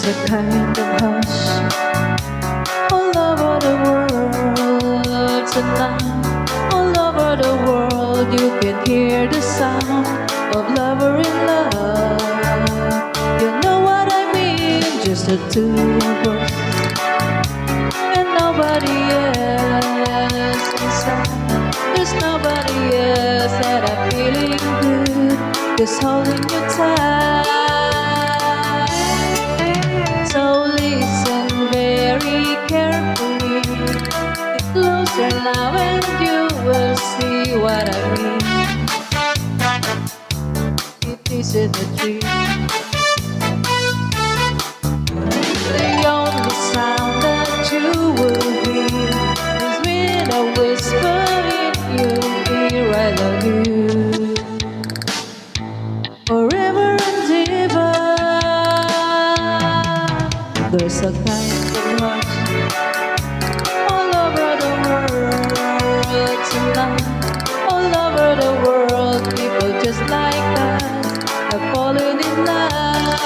There's a kind of hush all over the world tonight. All over the world you can hear the sound of lover in love. You know what I mean? Just the two of us and nobody else inside. There's nobody else that I'm feeling good, just holding you tight. So listen very carefully, get closer now and you will see what I mean. It isn't a dream. The only sound that you will hear is when I whisper in your ear, I love you forever and ever. There's a kind of rush all over the world tonight. All over the world, people just like us have fallen in love.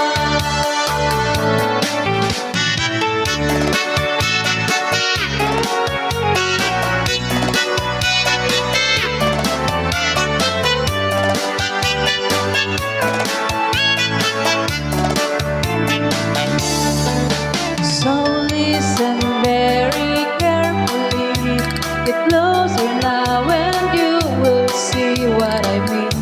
So listen very carefully, get closer now and you will see what I mean.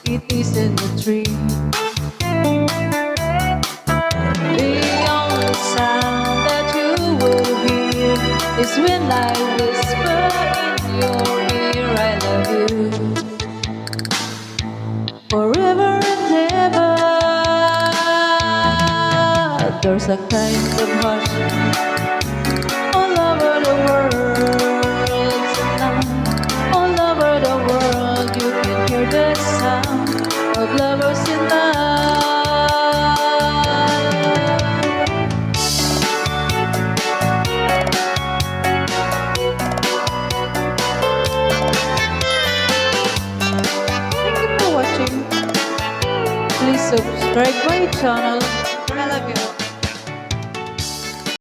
It isn't a dream. The only sound that you will hear is when I whisper in your ear, I love you forever and ever. There's a kind of hush all over the world tonight. All over the world you can hear the sound of lovers in love. Thank you for watching. Please subscribe my channel.